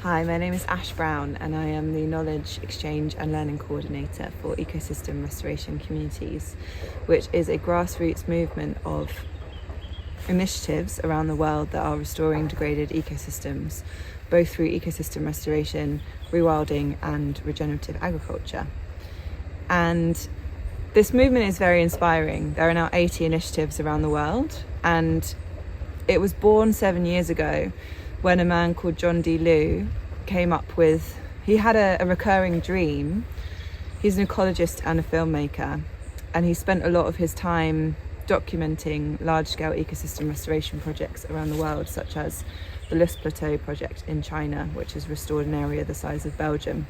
Hi, my name is Ashleigh Brown and I am the Knowledge Exchange and Learning Coordinator for Ecosystem Restoration Communities, which is a grassroots movement of initiatives around the world that are restoring degraded ecosystems, both through ecosystem restoration, rewilding and regenerative agriculture. And this movement is very inspiring. There are now 80 initiatives around the world, and it was born 7 years ago when a man called John D. Liu came up with, he had a recurring dream. He's an ecologist and a filmmaker, and he spent a lot of his time documenting large-scale ecosystem restoration projects around the world, such as the Loess Plateau project in China, which has restored an area the size of Belgium.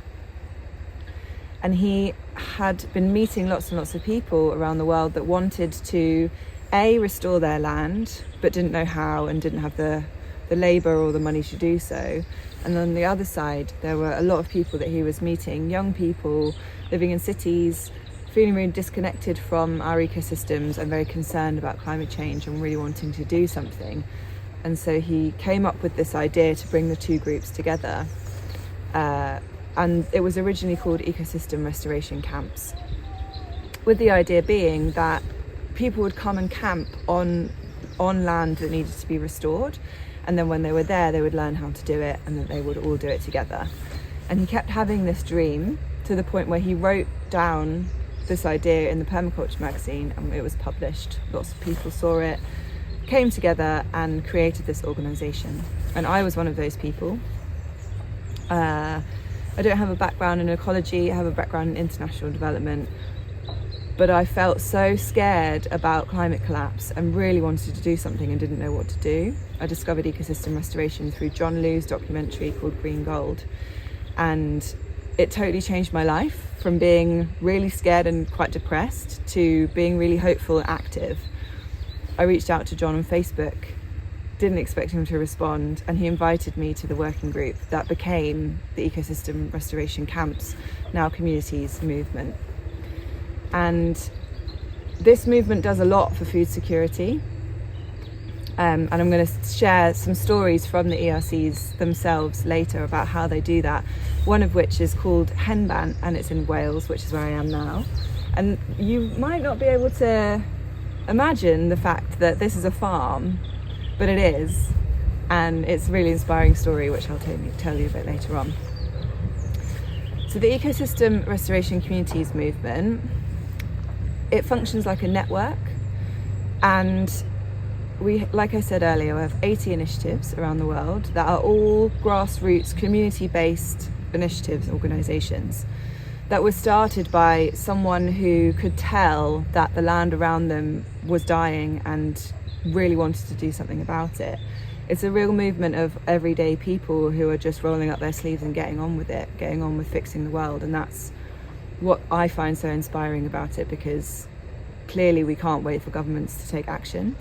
And he had been meeting lots and lots of people around the world that wanted to, restore their land, but didn't know how and didn't have the labour or the money to do so. And on the other side, there were a lot of people that he was meeting, young people living in cities, feeling really disconnected from our ecosystems and very concerned about climate change and really wanting to do something. And so he came up with this idea to bring the two groups together. And it was originally called Ecosystem Restoration Camps, with the idea being that people would come and camp on land that needed to be restored. And then when they were there, they would learn how to do it, and that they would all do it together. And he kept having this dream to the point where he wrote down this idea in the Permaculture magazine, and it was published. Lots of people saw it, came together and created this organisation. And I was one of those people. I don't have a background in ecology, I have a background in international development, but I felt so scared about climate collapse and really wanted to do something and didn't know what to do. I discovered ecosystem restoration through John Liu's documentary called Green Gold, and it totally changed my life from being really scared and quite depressed to being really hopeful and active. I reached out to John on Facebook, didn't expect him to respond, and he invited me to the working group that became the Ecosystem Restoration Camps, now Communities movement. And this movement does a lot for food security. And I'm going to share some stories from the ERCs themselves later about how they do that. One of which is called Henbant, and it's in Wales, which is where I am now. And you might not be able to imagine the fact that this is a farm, but it is. And it's a really inspiring story, which I'll tell you a bit later on. So the Ecosystem Restoration Communities movement, it functions like a network, and we, like I said earlier, we have 80 initiatives around the world that are all grassroots, community-based initiatives, organisations that were started by someone who could tell that the land around them was dying and really wanted to do something about it. It's a real movement of everyday people who are just rolling up their sleeves and getting on with it, getting on with fixing the world. And that's what I find so inspiring about it, because clearly we can't wait for governments to take action,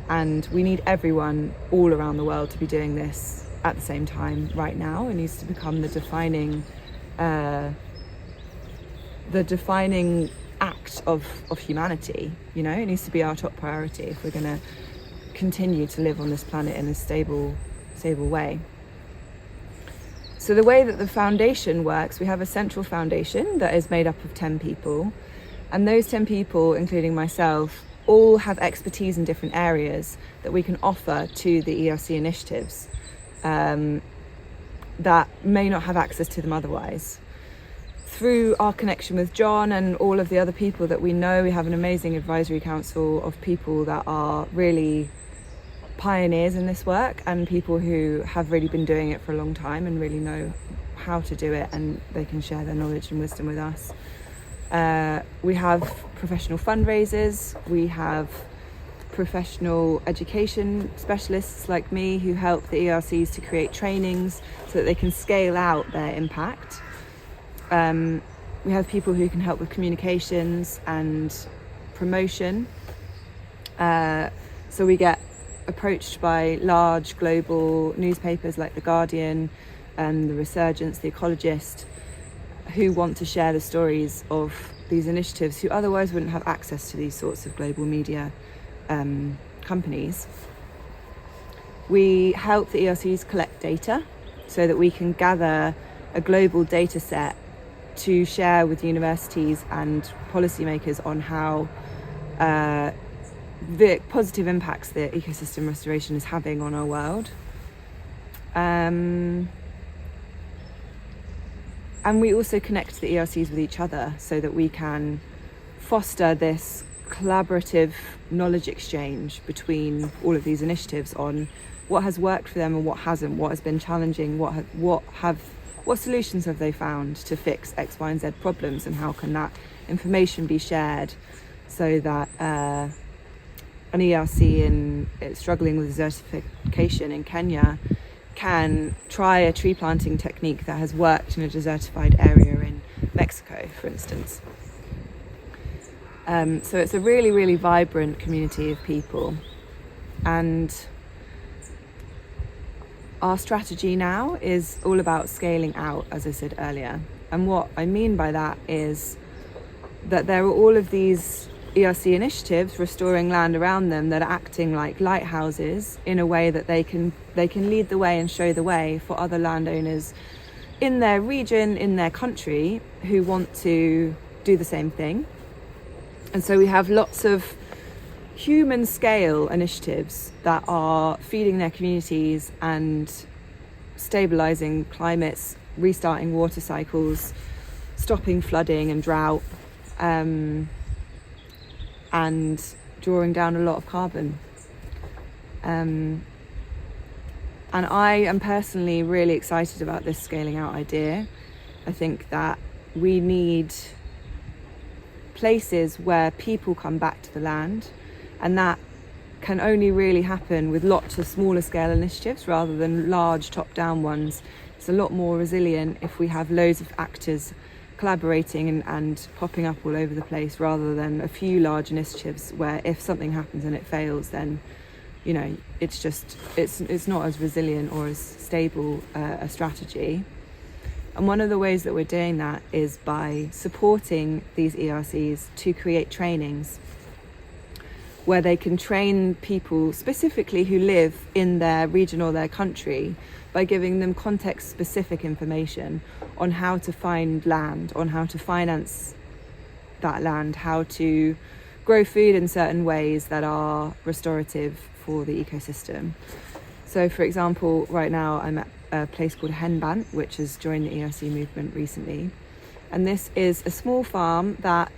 and we need everyone all around the world to be doing this at the same time right now. It needs to become the defining act of humanity. You know, it needs to be our top priority if we're going to continue to live on this planet in a stable way. So the way that the foundation works, we have a central foundation that is made up of 10 people, and those 10 people, including myself, all have expertise in different areas that we can offer to the ERC initiatives that may not have access to them otherwise. Through our connection with John and all of the other people that we know, we have an amazing advisory council of people that are really pioneers in this work, and people who have really been doing it for a long time and really know how to do it, and they can share their knowledge and wisdom with us. We have professional fundraisers, we have professional education specialists like me who help the ERCs to create trainings so that they can scale out their impact. We have people who can help with communications and promotion. So we get approached by large global newspapers like The Guardian and The Resurgence, The Ecologist, who want to share the stories of these initiatives, who otherwise wouldn't have access to these sorts of global media companies. We help the ERCs collect data so that we can gather a global data set to share with universities and policymakers on how the positive impacts that ecosystem restoration is having on our world. And we also connect the ERCs with each other so that we can foster this collaborative knowledge exchange between all of these initiatives on what has worked for them and what hasn't, what has been challenging, what solutions have they found to fix X, Y, and Z problems, and how can that information be shared so that an ERC struggling with desertification in Kenya can try a tree planting technique that has worked in a desertified area in Mexico, for instance. So it's a really, really vibrant community of people. And our strategy now is all about scaling out, as I said earlier. And what I mean by that is that there are all of these ERC initiatives restoring land around them that are acting like lighthouses in a way that they can lead the way and show the way for other landowners in their region, in their country, who want to do the same thing. And so we have lots of human scale initiatives that are feeding their communities and stabilizing climates, restarting water cycles, stopping flooding and drought, and drawing down a lot of carbon. And I am personally really excited about this scaling out idea. I think that we need places where people come back to the land, and that can only really happen with lots of smaller scale initiatives rather than large top-down ones. It's a lot more resilient if we have loads of actors collaborating and popping up all over the place, rather than a few large initiatives where if something happens and it fails, then it's not as resilient or as stable a strategy. And one of the ways that we're doing that is by supporting these ERCs to create trainings where they can train people specifically who live in their region or their country by giving them context-specific information on how to find land, on how to finance that land, how to grow food in certain ways that are restorative for the ecosystem. So, for example, right now I'm at a place called Henbant, which has joined the ERC movement recently. And this is a small farm that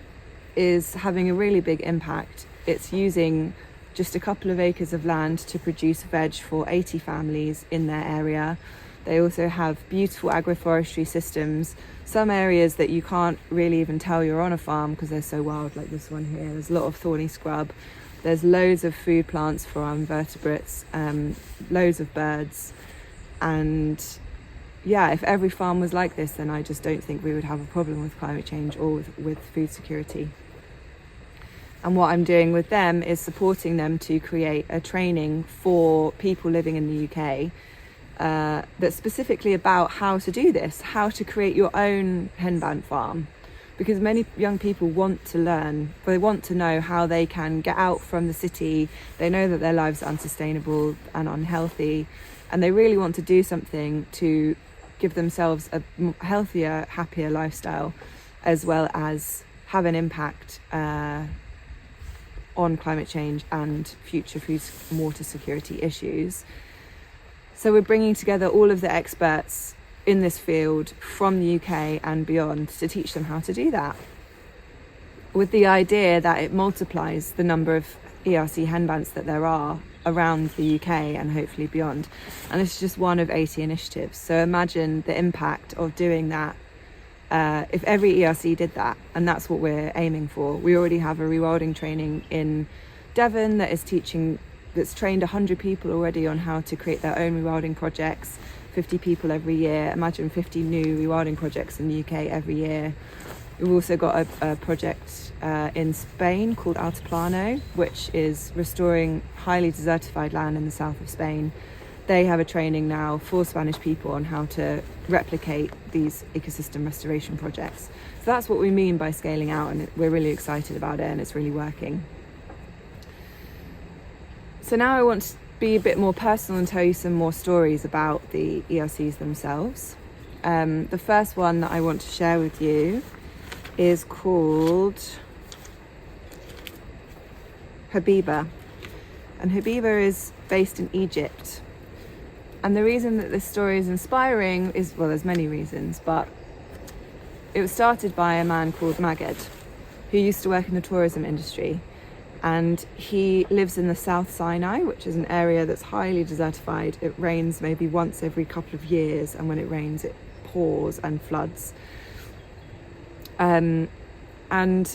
is having a really big impact. It's using just a couple of acres of land to produce veg for 80 families in their area. They also have beautiful agroforestry systems, some areas that you can't really even tell you're on a farm because they're so wild, like this one here. There's a lot of thorny scrub. There's loads of food plants for our invertebrates, loads of birds. And yeah, if every farm was like this, then I just don't think we would have a problem with climate change or with food security. And what I'm doing with them is supporting them to create a training for people living in the UK that's specifically about how to do this, how to create your own henband farm. Because many young people want to learn, they want to know how they can get out from the city. They know that their lives are unsustainable and unhealthy, and they really want to do something to give themselves a healthier, happier lifestyle, as well as have an impact on climate change and future food and water security issues. So we're bringing together all of the experts in this field from the UK and beyond to teach them how to do that, with the idea that it multiplies the number of ERC henbands that there are around the UK and hopefully beyond. And it's just one of 80 initiatives. So imagine the impact of doing that if every ERC did that, and that's what we're aiming for. We already have a rewilding training in Devon that's trained 100 people already on how to create their own rewilding projects, 50 people every year. Imagine 50 new rewilding projects in the UK every year. We've also got a project in Spain called Altiplano, which is restoring highly desertified land in the south of Spain. They have a training now for Spanish people on how to replicate these ecosystem restoration projects. So that's what we mean by scaling out, and we're really excited about it, and it's really working. So now I want be a bit more personal and tell you some more stories about the ERCs themselves. The first one that I want to share with you is called Habiba. And Habiba is based in Egypt. And the reason that this story is inspiring is, well, there's many reasons, but it was started by a man called Maged, who used to work in the tourism industry. And he lives in the South Sinai, which is an area that's highly desertified. It rains maybe once every couple of years, and when it rains, it pours and floods. And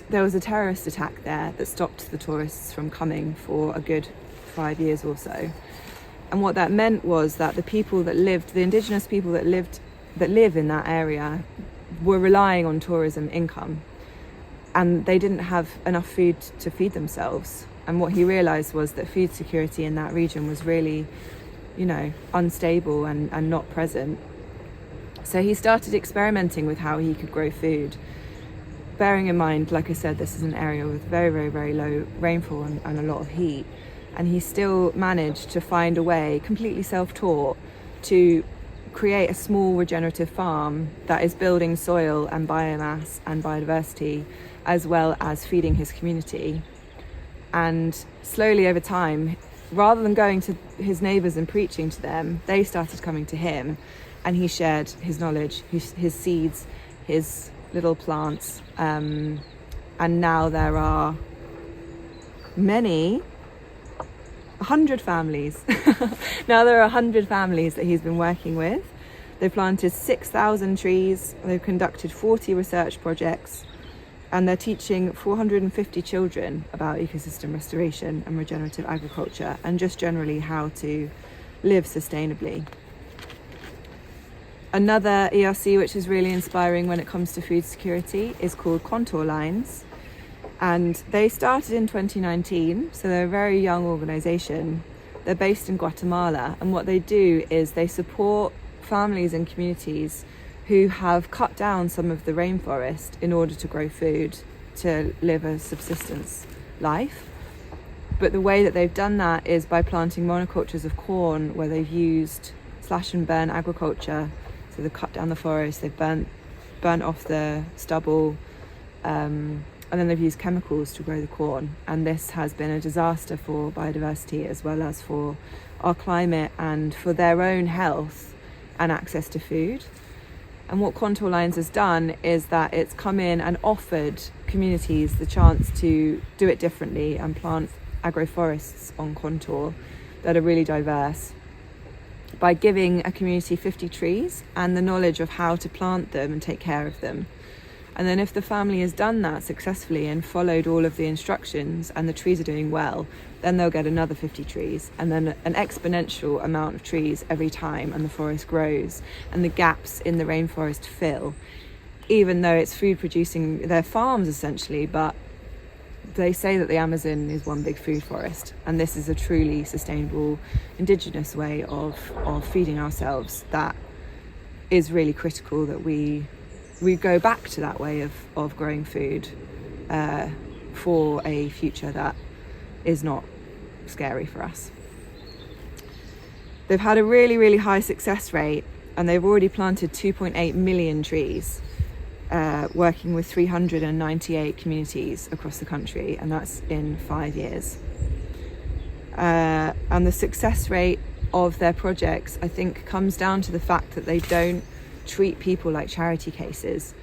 there was a terrorist attack there that stopped the tourists from coming for a good 5 years or so. And what that meant was that the people that lived, the indigenous people that live in that area, were relying on tourism income, and they didn't have enough food to feed themselves. And what he realized was that food security in that region was really, unstable and not present. So he started experimenting with how he could grow food, bearing in mind, like I said, this is an area with very, very, very low rainfall and a lot of heat. And he still managed to find a way, completely self-taught, to create a small regenerative farm that is building soil and biomass and biodiversity, as well as feeding his community. And slowly over time, rather than going to his neighbours and preaching to them, they started coming to him, and he shared his knowledge, his seeds, his little plants. And now there are 100 families. Now there are 100 families that he's been working with. They've planted 6,000 trees. They've conducted 40 research projects, and they're teaching 450 children about ecosystem restoration and regenerative agriculture, and just generally how to live sustainably. Another ERC which is really inspiring when it comes to food security is called Contour Lines. And they started in 2019, so they're a very young organisation. They're based in Guatemala, and what they do is they support families and communities who have cut down some of the rainforest in order to grow food, to live a subsistence life. But the way that they've done that is by planting monocultures of corn, where they've used slash and burn agriculture. So they've cut down the forest, they've burnt off the stubble, and then they've used chemicals to grow the corn. And this has been a disaster for biodiversity, as well as for our climate and for their own health and access to food. And what Contour Lines has done is that it's come in and offered communities the chance to do it differently and plant agroforests on contour that are really diverse, by giving a community 50 trees and the knowledge of how to plant them and take care of them. And then if the family has done that successfully and followed all of the instructions and the trees are doing well, then they'll get another 50 trees, and then an exponential amount of trees every time, and the forest grows and the gaps in the rainforest fill, even though it's food producing, they're farms essentially, but they say that the Amazon is one big food forest, and this is a truly sustainable indigenous way of feeding ourselves that is really critical, that we go back to that way of growing food for a future that is not scary for us. They've had a really, really high success rate, and they've already planted 2.8 million trees, working with 398 communities across the country, and that's in 5 years. And the success rate of their projects, I think, comes down to the fact that they don't treat people like charity cases.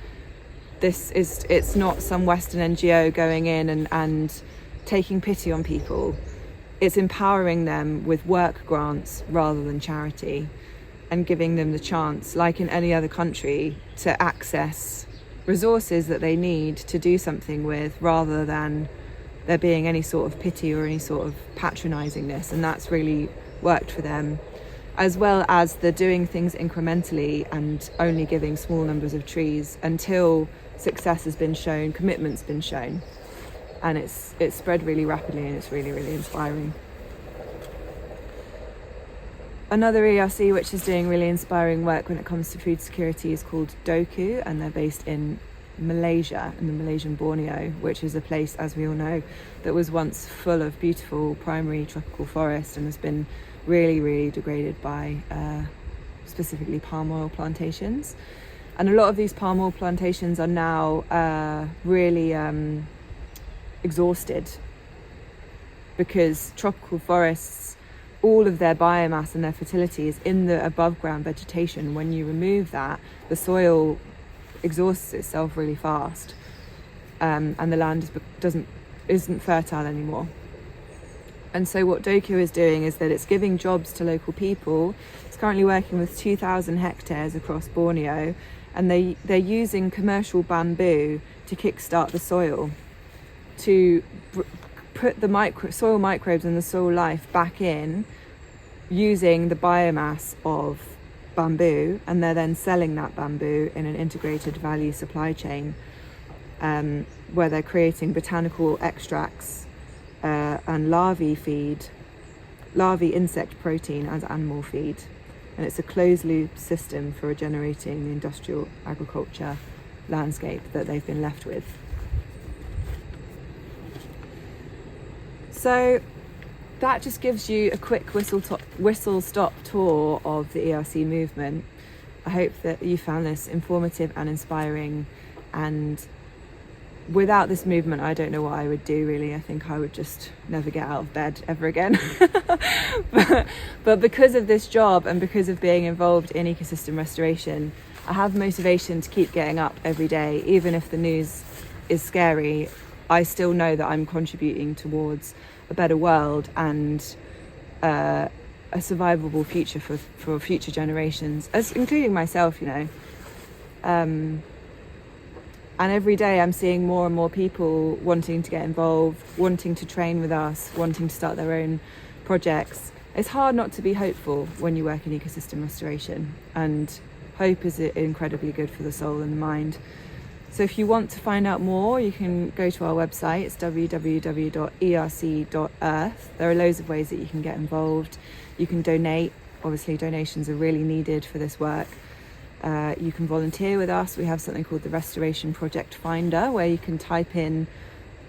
It's not some Western NGO going in and taking pity on people. It's empowering them with work grants rather than charity, and giving them the chance, like in any other country, to access resources that they need to do something with, rather than there being any sort of pity or any sort of patronisingness. And that's really worked for them, as well as the doing things incrementally and only giving small numbers of trees until success has been shown, commitment's been shown, and it's spread really rapidly, and it's really, really inspiring. Another ERC which is doing really inspiring work when it comes to food security is called Doku, and they're based in Malaysia, in the Malaysian Borneo, which is a place, as we all know, that was once full of beautiful primary tropical forest and has been really degraded by specifically palm oil plantations. And a lot of these palm oil plantations are now really exhausted, because tropical forests, all of their biomass and their fertility is in the above ground vegetation. When you remove that, the soil exhausts itself really fast, and the land isn't fertile anymore. And so what Dokyo is doing is that it's giving jobs to local people. It's currently working with 2,000 hectares across Borneo, and they're using commercial bamboo to kickstart the soil, to put the soil microbes and the soil life back in, using the biomass of bamboo, and they're then selling that bamboo in an integrated value supply chain, where they're creating botanical extracts and larvae insect protein as animal feed. And it's a closed loop system for regenerating the industrial agriculture landscape that they've been left with. So that just gives you a quick whistle-stop tour of the ERC movement. I hope that you found this informative and inspiring, and without this movement, I don't know what I would do, really. I think I would just never get out of bed ever again. But because of this job and because of being involved in ecosystem restoration, I have motivation to keep getting up every day. Even if the news is scary, I still know that I'm contributing towards a better world and a survivable future for future generations, including myself, you know. And every day I'm seeing more and more people wanting to get involved, wanting to train with us, wanting to start their own projects. It's hard not to be hopeful when you work in ecosystem restoration, and hope is incredibly good for the soul and the mind. So if you want to find out more, you can go to our website. It's www.erc.earth. There are loads of ways that you can get involved. You can donate. Obviously, donations are really needed for this work. You can volunteer with us. We have something called the Restoration Project Finder, where you can type in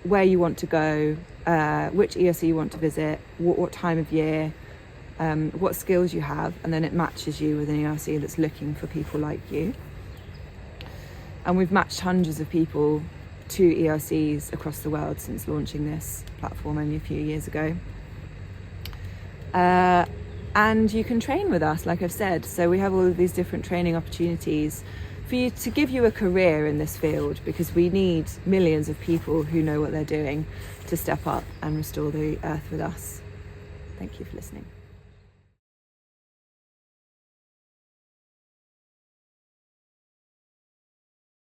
where you want to go, which ERC you want to visit, what time of year, what skills you have, and then it matches you with an ERC that's looking for people like you. And we've matched hundreds of people to ERCs across the world since launching this platform only a few years ago. And you can train with us, like I've said. So we have all of these different training opportunities for you, to give you a career in this field, because we need millions of people who know what they're doing to step up and restore the earth with us. Thank you for listening.